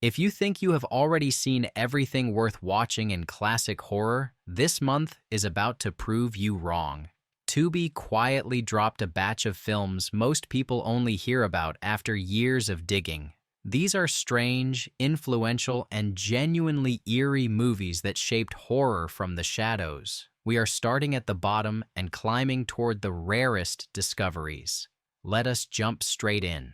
If you think you have already seen everything worth watching in classic horror, this month is about to prove you wrong. Tubi quietly dropped a batch of films most people only hear about after years of digging. These are strange, influential, and genuinely eerie movies that shaped horror from the shadows. We are starting at the bottom and climbing toward the rarest discoveries. Let us jump straight in.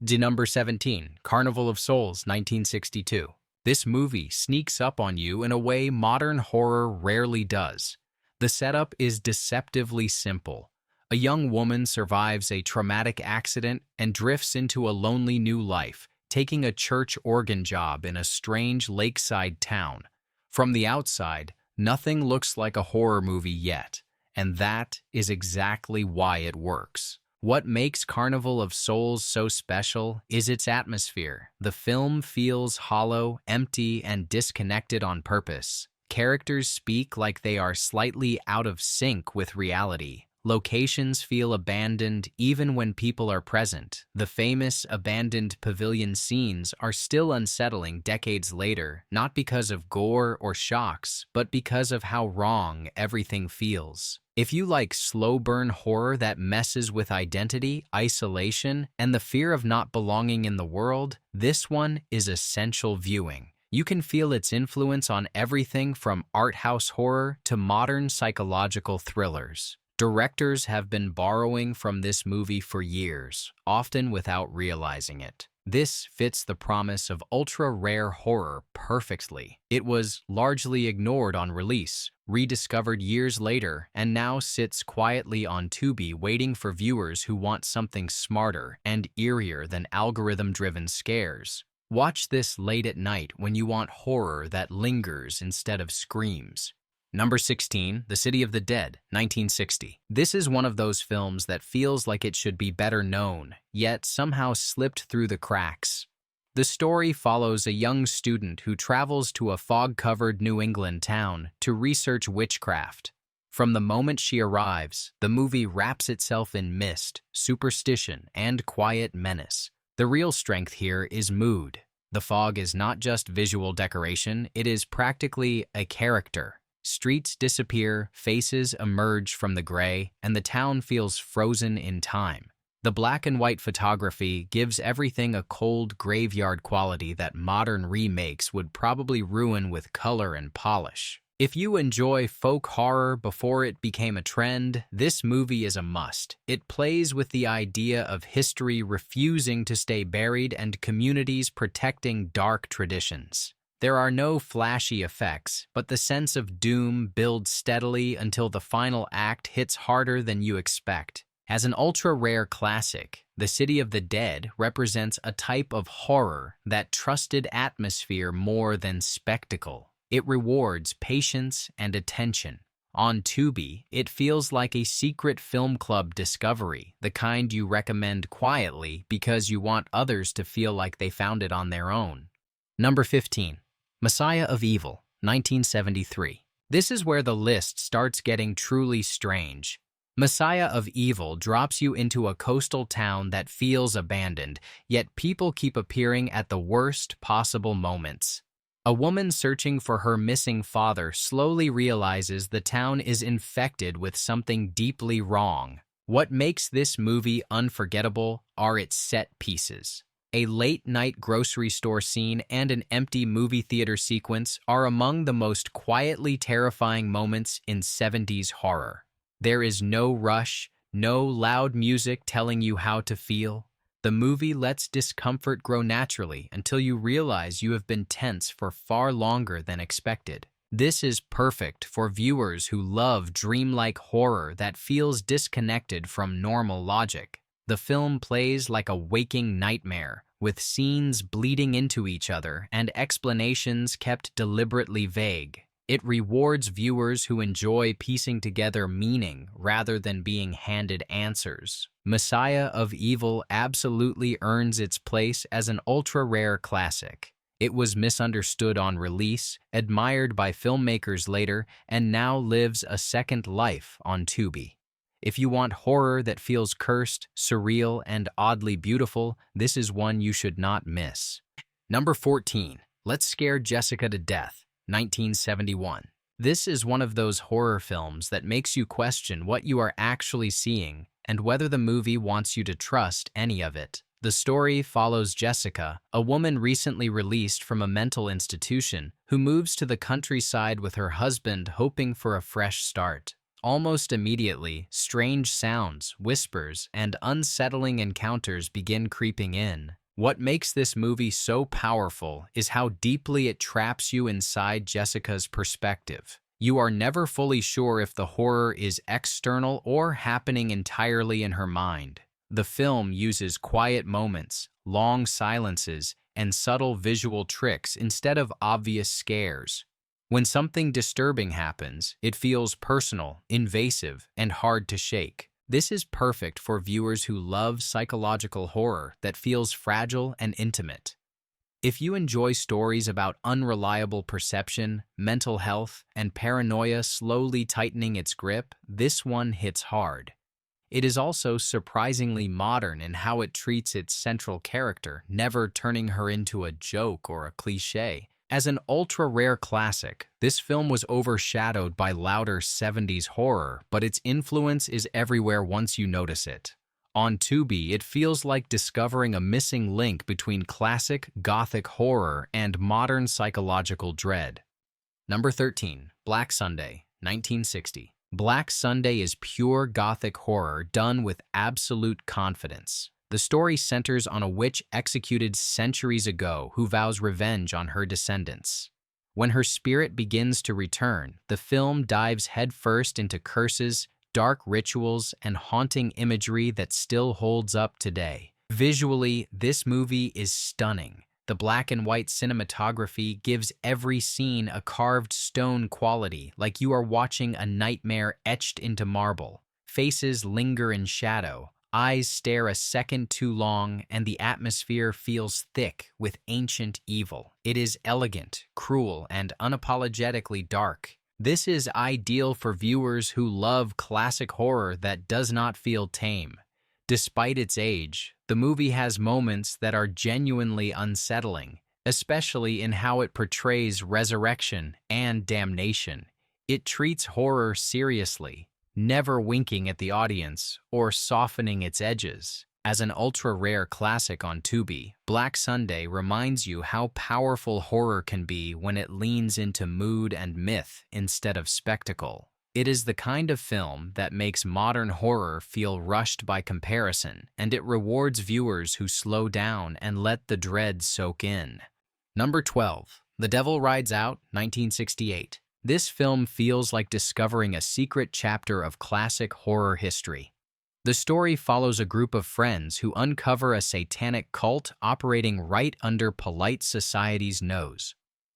Number 17, Carnival of Souls, 1962. This movie sneaks up on you in a way modern horror rarely does. The setup is deceptively simple. A young woman survives a traumatic accident and drifts into a lonely new life, taking a church organ job in a strange lakeside town. From the outside, nothing looks like a horror movie yet, and that is exactly why it works. What makes Carnival of Souls so special is its atmosphere. The film feels hollow, empty, and disconnected on purpose. Characters speak like they are slightly out of sync with reality. Locations feel abandoned even when people are present. The famous abandoned pavilion scenes are still unsettling decades later, not because of gore or shocks, but because of how wrong everything feels. If you like slow-burn horror that messes with identity, isolation, and the fear of not belonging in the world, this one is essential viewing. You can feel its influence on everything from art house horror to modern psychological thrillers. Directors have been borrowing from this movie for years, often without realizing it. This fits the promise of ultra-rare horror perfectly. It was largely ignored on release, rediscovered years later, and now sits quietly on Tubi waiting for viewers who want something smarter and eerier than algorithm-driven scares. Watch this late at night when you want horror that lingers instead of screams. Number 16, The City of the Dead, 1960. This is one of those films that feels like it should be better known, yet somehow slipped through the cracks. The story follows a young student who travels to a fog-covered New England town to research witchcraft. From the moment she arrives, the movie wraps itself in mist, superstition, and quiet menace. The real strength here is mood. The fog is not just visual decoration, it is practically a character. Streets disappear, faces emerge from the gray, and the town feels frozen in time. The black and white photography gives everything a cold graveyard quality that modern remakes would probably ruin with color and polish. If you enjoy folk horror before it became a trend, this movie is a must. It plays with the idea of history refusing to stay buried and communities protecting dark traditions. There are no flashy effects, but the sense of doom builds steadily until the final act hits harder than you expect. As an ultra-rare classic, The City of the Dead represents a type of horror that trusted atmosphere more than spectacle. It rewards patience and attention. On Tubi, it feels like a secret film club discovery, the kind you recommend quietly because you want others to feel like they found it on their own. Number 15. Messiah of Evil, 1973. This is where the list starts getting truly strange. Messiah of Evil drops you into a coastal town that feels abandoned, yet people keep appearing at the worst possible moments. A woman searching for her missing father slowly realizes the town is infected with something deeply wrong. What makes this movie unforgettable are its set pieces. A late-night grocery store scene and an empty movie theater sequence are among the most quietly terrifying moments in 70s horror. There is no rush, no loud music telling you how to feel. The movie lets discomfort grow naturally until you realize you have been tense for far longer than expected. This is perfect for viewers who love dreamlike horror that feels disconnected from normal logic. The film plays like a waking nightmare, with scenes bleeding into each other and explanations kept deliberately vague. It rewards viewers who enjoy piecing together meaning rather than being handed answers. Messiah of Evil absolutely earns its place as an ultra-rare classic. It was misunderstood on release, admired by filmmakers later, and now lives a second life on Tubi. If you want horror that feels cursed, surreal, and oddly beautiful, this is one you should not miss. Number 14. Let's Scare Jessica to Death, 1971. This is one of those horror films that makes you question what you are actually seeing and whether the movie wants you to trust any of it. The story follows Jessica, a woman recently released from a mental institution who moves to the countryside with her husband hoping for a fresh start. Almost immediately, strange sounds, whispers, and unsettling encounters begin creeping in. What makes this movie so powerful is how deeply it traps you inside Jessica's perspective. You are never fully sure if the horror is external or happening entirely in her mind. The film uses quiet moments, long silences, and subtle visual tricks instead of obvious scares. When something disturbing happens, it feels personal, invasive, and hard to shake. This is perfect for viewers who love psychological horror that feels fragile and intimate. If you enjoy stories about unreliable perception, mental health, and paranoia slowly tightening its grip, this one hits hard. It is also surprisingly modern in how it treats its central character, never turning her into a joke or a cliché. As an ultra-rare classic, this film was overshadowed by louder 70s horror, but its influence is everywhere once you notice it. On Tubi, it feels like discovering a missing link between classic Gothic horror and modern psychological dread. Number 13. Black Sunday, 1960. Black Sunday is pure Gothic horror done with absolute confidence. The story centers on a witch executed centuries ago who vows revenge on her descendants. When her spirit begins to return, the film dives headfirst into curses, dark rituals, and haunting imagery that still holds up today. Visually, this movie is stunning. The black and white cinematography gives every scene a carved stone quality, like you are watching a nightmare etched into marble. Faces linger in shadow. Eyes stare a second too long, and the atmosphere feels thick with ancient evil. It is elegant, cruel, and unapologetically dark. This is ideal for viewers who love classic horror that does not feel tame. Despite its age, the movie has moments that are genuinely unsettling, especially in how it portrays resurrection and damnation. It treats horror seriously, never winking at the audience or softening its edges. As an ultra-rare classic on Tubi, Black Sunday reminds you how powerful horror can be when it leans into mood and myth instead of spectacle. It is the kind of film that makes modern horror feel rushed by comparison, and it rewards viewers who slow down and let the dread soak in. Number 12. The Devil Rides Out, 1968. This film feels like discovering a secret chapter of classic horror history. The story follows a group of friends who uncover a satanic cult operating right under polite society's nose.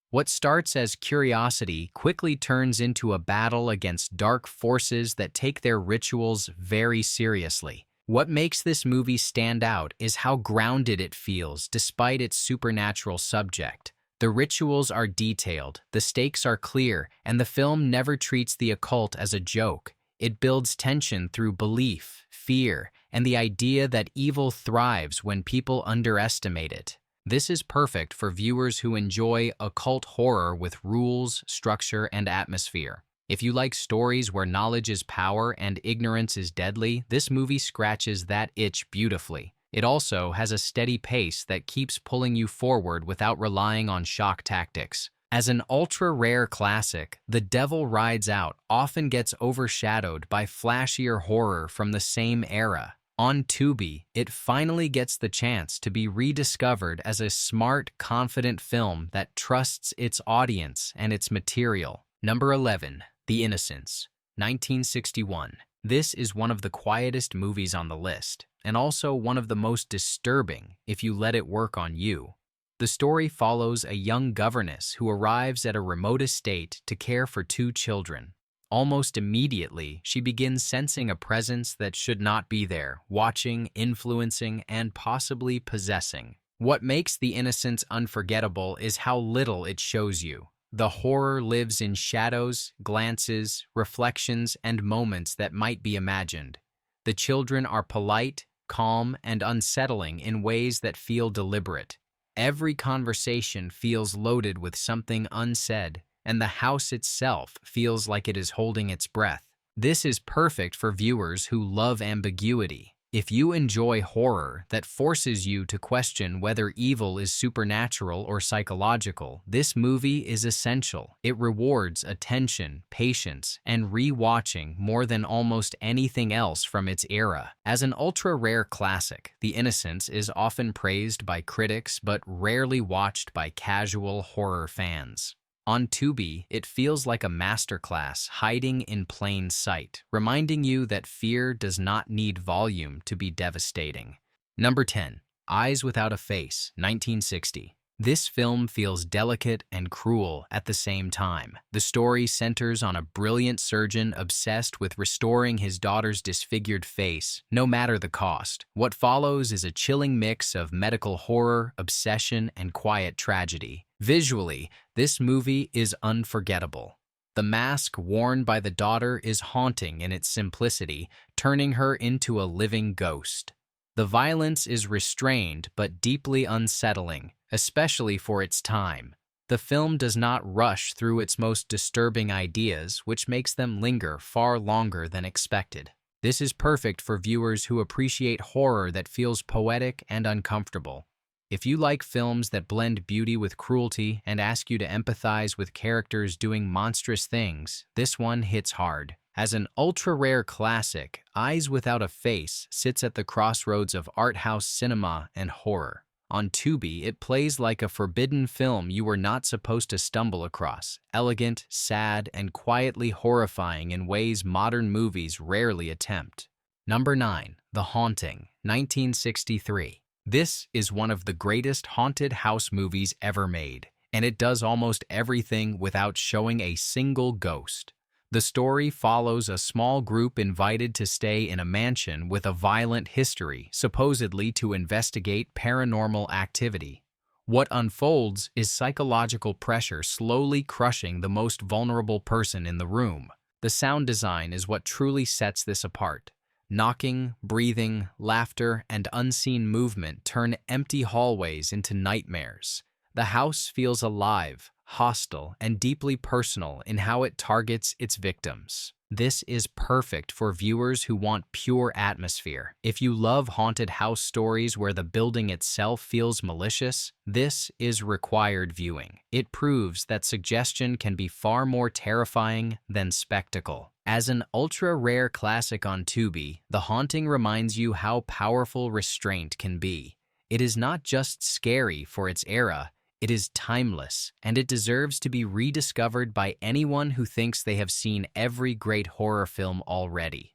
What starts as curiosity quickly turns into a battle against dark forces that take their rituals very seriously. What makes this movie stand out is how grounded it feels despite its supernatural subject. The rituals are detailed, the stakes are clear, and the film never treats the occult as a joke. It builds tension through belief, fear, and the idea that evil thrives when people underestimate it. This is perfect for viewers who enjoy occult horror with rules, structure, and atmosphere. If you like stories where knowledge is power and ignorance is deadly, this movie scratches that itch beautifully. It also has a steady pace that keeps pulling you forward without relying on shock tactics. As an ultra-rare classic, The Devil Rides Out often gets overshadowed by flashier horror from the same era. On Tubi, it finally gets the chance to be rediscovered as a smart, confident film that trusts its audience and its material. Number 11. The Innocents, 1961. This is one of the quietest movies on the list, and also one of the most disturbing if you let it work on you. The story follows a young governess who arrives at a remote estate to care for two children. Almost immediately, she begins sensing a presence that should not be there, watching, influencing, and possibly possessing. What makes The Innocents unforgettable is how little it shows you. The horror lives in shadows, glances, reflections, and moments that might be imagined. The children are polite, calm, and unsettling in ways that feel deliberate. Every conversation feels loaded with something unsaid, and the house itself feels like it is holding its breath. This is perfect for viewers who love ambiguity. If you enjoy horror that forces you to question whether evil is supernatural or psychological, this movie is essential. It rewards attention, patience, and re-watching more than almost anything else from its era. As an ultra-rare classic, The Innocents is often praised by critics but rarely watched by casual horror fans. On Tubi, it feels like a masterclass hiding in plain sight, reminding you that fear does not need volume to be devastating. Number 10. Eyes Without a Face, 1960. This film feels delicate and cruel at the same time. The story centers on a brilliant surgeon obsessed with restoring his daughter's disfigured face, no matter the cost. What follows is a chilling mix of medical horror, obsession, and quiet tragedy. Visually, this movie is unforgettable. The mask worn by the daughter is haunting in its simplicity, turning her into a living ghost. The violence is restrained but deeply unsettling, especially for its time. The film does not rush through its most disturbing ideas, which makes them linger far longer than expected. This is perfect for viewers who appreciate horror that feels poetic and uncomfortable. If you like films that blend beauty with cruelty and ask you to empathize with characters doing monstrous things, this one hits hard. As an ultra-rare classic, Eyes Without a Face sits at the crossroads of art house cinema and horror. On Tubi, it plays like a forbidden film you were not supposed to stumble across, elegant, sad, and quietly horrifying in ways modern movies rarely attempt. Number 9. The Haunting, 1963. This is one of the greatest haunted house movies ever made, and it does almost everything without showing a single ghost. The story follows a small group invited to stay in a mansion with a violent history, supposedly to investigate paranormal activity. What unfolds is psychological pressure slowly crushing the most vulnerable person in the room. The sound design is what truly sets this apart. Knocking, breathing, laughter, and unseen movement turn empty hallways into nightmares. The house feels alive, hostile, and deeply personal in how it targets its victims. This is perfect for viewers who want pure atmosphere. If you love haunted house stories where the building itself feels malicious, this is required viewing. It proves that suggestion can be far more terrifying than spectacle. As an ultra-rare classic on Tubi, The Haunting reminds you how powerful restraint can be. It is not just scary for its era, it is timeless, and it deserves to be rediscovered by anyone who thinks they have seen every great horror film already.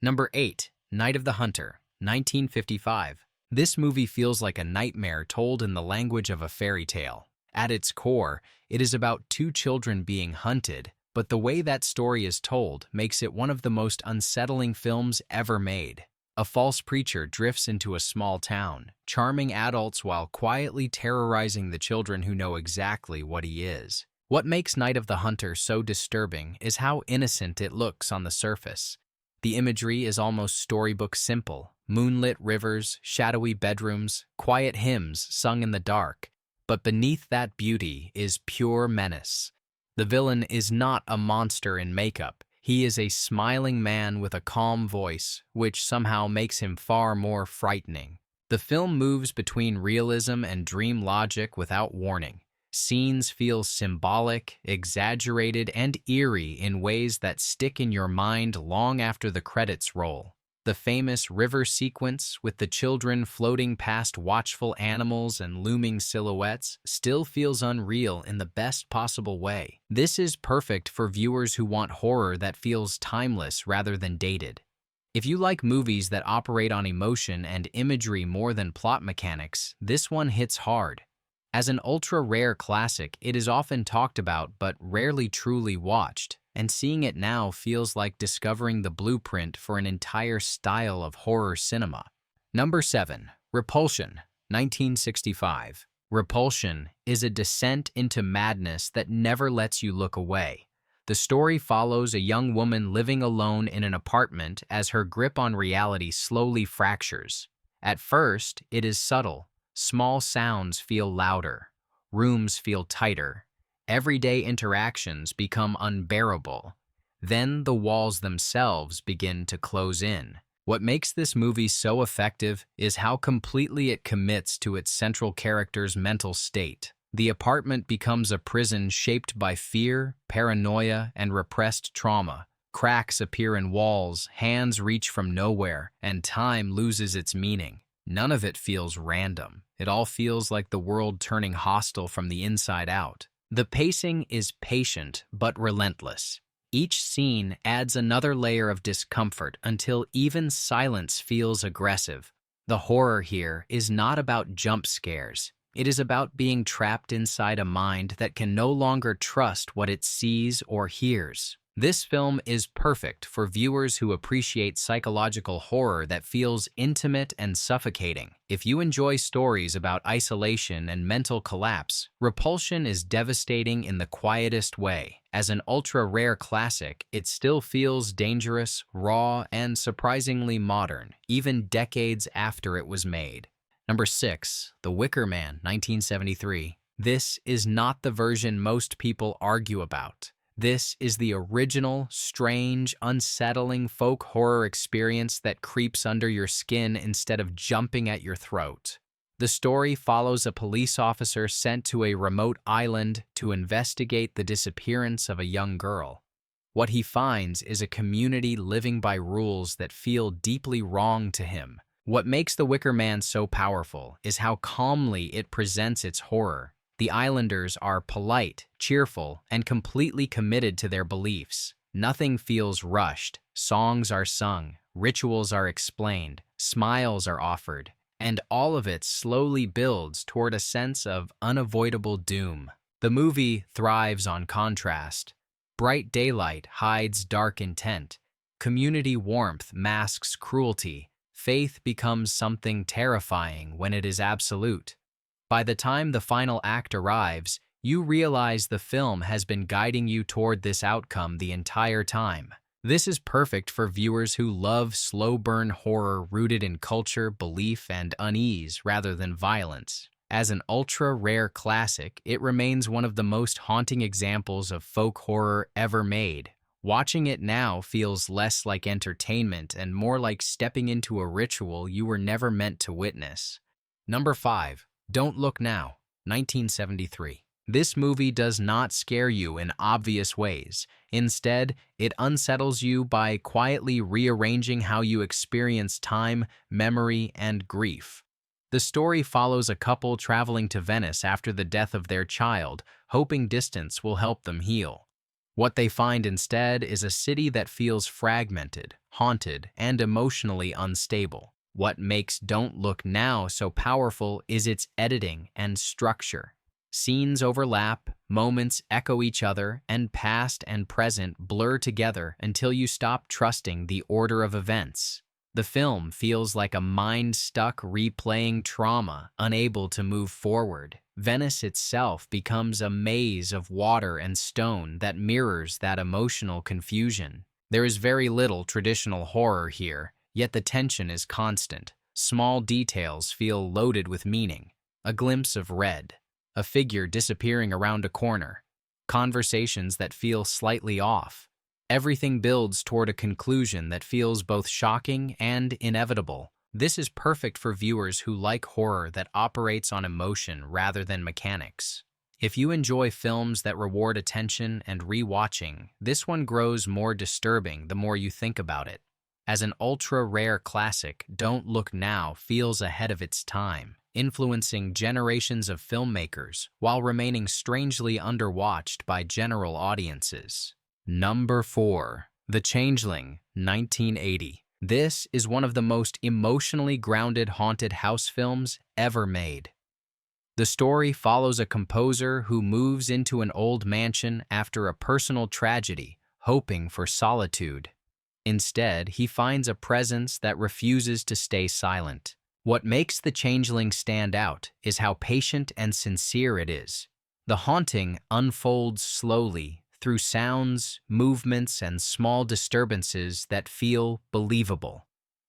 Number 8. Night of the Hunter, 1955. This movie feels like a nightmare told in the language of a fairy tale. At its core, it is about two children being hunted, but the way that story is told makes it one of the most unsettling films ever made. A false preacher drifts into a small town, charming adults while quietly terrorizing the children who know exactly what he is. What makes Night of the Hunter so disturbing is how innocent it looks on the surface. The imagery is almost storybook simple: moonlit rivers, shadowy bedrooms, quiet hymns sung in the dark. But beneath that beauty is pure menace. The villain is not a monster in makeup. He is a smiling man with a calm voice, which somehow makes him far more frightening. The film moves between realism and dream logic without warning. Scenes feel symbolic, exaggerated, and eerie in ways that stick in your mind long after the credits roll. The famous river sequence, with the children floating past watchful animals and looming silhouettes, still feels unreal in the best possible way. This is perfect for viewers who want horror that feels timeless rather than dated. If you like movies that operate on emotion and imagery more than plot mechanics, this one hits hard. As an ultra-rare classic, it is often talked about but rarely truly watched, and seeing it now feels like discovering the blueprint for an entire style of horror cinema. Number 7. Repulsion, 1965. Repulsion is a descent into madness that never lets you look away. The story follows a young woman living alone in an apartment as her grip on reality slowly fractures. At first, it is subtle. Small sounds feel louder, rooms feel tighter, everyday interactions become unbearable. Then the walls themselves begin to close in. What makes this movie so effective is how completely it commits to its central character's mental state. The apartment becomes a prison shaped by fear, paranoia, and repressed trauma. Cracks appear in walls, hands reach from nowhere, and time loses its meaning. None of it feels random. It all feels like the world turning hostile from the inside out. The pacing is patient but relentless. Each scene adds another layer of discomfort until even silence feels aggressive. The horror here is not about jump scares. It is about being trapped inside a mind that can no longer trust what it sees or hears. This film is perfect for viewers who appreciate psychological horror that feels intimate and suffocating. If you enjoy stories about isolation and mental collapse, Repulsion is devastating in the quietest way. As an ultra-rare classic, it still feels dangerous, raw, and surprisingly modern, even decades after it was made. Number 6, The Wicker Man, 1973. This is not the version most people argue about. This is the original, strange, unsettling folk horror experience that creeps under your skin instead of jumping at your throat. The story follows a police officer sent to a remote island to investigate the disappearance of a young girl. What he finds is a community living by rules that feel deeply wrong to him. What makes The Wicker Man so powerful is how calmly it presents its horror. The islanders are polite, cheerful, and completely committed to their beliefs. Nothing feels rushed. Songs are sung, rituals are explained, smiles are offered, and all of it slowly builds toward a sense of unavoidable doom. The movie thrives on contrast. Bright daylight hides dark intent. Community warmth masks cruelty. Faith becomes something terrifying when it is absolute. By the time the final act arrives, you realize the film has been guiding you toward this outcome the entire time. This is perfect for viewers who love slow-burn horror rooted in culture, belief, and unease rather than violence. As an ultra-rare classic, it remains one of the most haunting examples of folk horror ever made. Watching it now feels less like entertainment and more like stepping into a ritual you were never meant to witness. Number 5. Don't Look Now, 1973. This movie does not scare you in obvious ways. Instead, it unsettles you by quietly rearranging how you experience time, memory, and grief. The story follows a couple traveling to Venice after the death of their child, hoping distance will help them heal. What they find instead is a city that feels fragmented, haunted, and emotionally unstable. What makes Don't Look Now so powerful is its editing and structure. Scenes overlap, moments echo each other, and past and present blur together until you stop trusting the order of events. The film feels like a mind-stuck replaying trauma, unable to move forward. Venice itself becomes a maze of water and stone that mirrors that emotional confusion. There is very little traditional horror here, yet the tension is constant. Small details feel loaded with meaning. A glimpse of red, a figure disappearing around a corner, conversations that feel slightly off. Everything builds toward a conclusion that feels both shocking and inevitable. This is perfect for viewers who like horror that operates on emotion rather than mechanics. If you enjoy films that reward attention and rewatching, this one grows more disturbing the more you think about it. As an ultra-rare classic, Don't Look Now feels ahead of its time, influencing generations of filmmakers while remaining strangely underwatched by general audiences. Number 4. The Changeling, 1980. This is one of the most emotionally grounded haunted house films ever made. The story follows a composer who moves into an old mansion after a personal tragedy, hoping for solitude. Instead, he finds a presence that refuses to stay silent. What makes The Changeling stand out is how patient and sincere it is. The haunting unfolds slowly, through sounds, movements, and small disturbances that feel believable.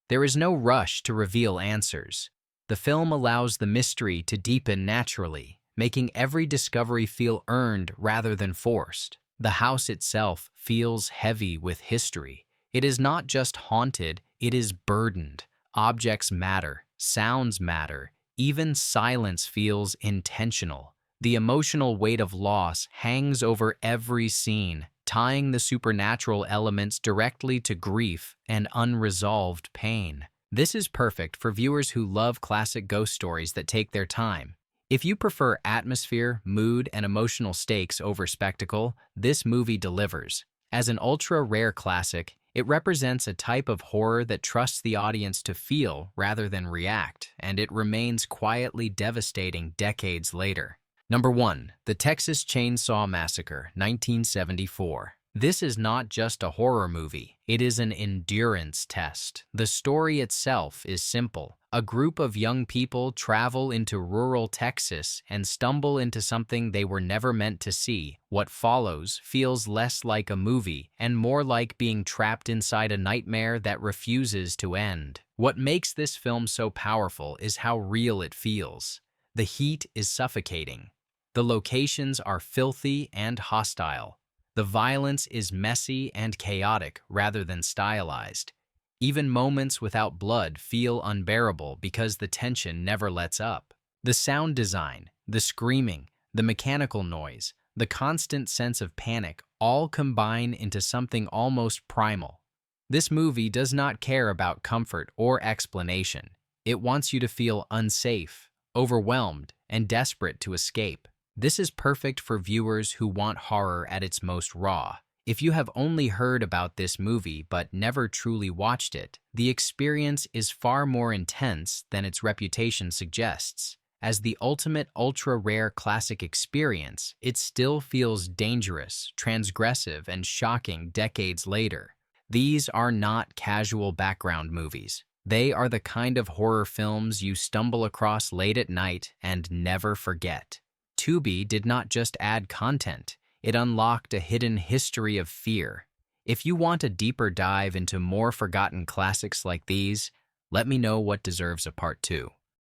There is no rush to reveal answers. The film allows the mystery to deepen naturally, making every discovery feel earned rather than forced. The house itself feels heavy with history. It is not just haunted, it is burdened. Objects matter, sounds matter, even silence feels intentional. The emotional weight of loss hangs over every scene, tying the supernatural elements directly to grief and unresolved pain. This is perfect for viewers who love classic ghost stories that take their time. If you prefer atmosphere, mood, and emotional stakes over spectacle, this movie delivers. As an ultra-rare classic, it represents a type of horror that trusts the audience to feel rather than react, and it remains quietly devastating decades later. Number 1. The Texas Chainsaw Massacre, 1974. This is not just a horror movie, it is an endurance test. The story itself is simple. A group of young people travel into rural Texas and stumble into something they were never meant to see. What follows feels less like a movie and more like being trapped inside a nightmare that refuses to end. What makes this film so powerful is how real it feels. The heat is suffocating. The locations are filthy and hostile. The violence is messy and chaotic rather than stylized. Even moments without blood feel unbearable because the tension never lets up. The sound design, the screaming, the mechanical noise, the constant sense of panic all combine into something almost primal. This movie does not care about comfort or explanation. It wants you to feel unsafe, overwhelmed, and desperate to escape. This is perfect for viewers who want horror at its most raw. If you have only heard about this movie but never truly watched it, the experience is far more intense than its reputation suggests. As the ultimate ultra-rare classic experience, it still feels dangerous, transgressive, and shocking decades later. These are not casual background movies. They are the kind of horror films you stumble across late at night and never forget. Tubi did not just add content, it unlocked a hidden history of fear. If you want a deeper dive into more forgotten classics like these, let me know what deserves a part 2.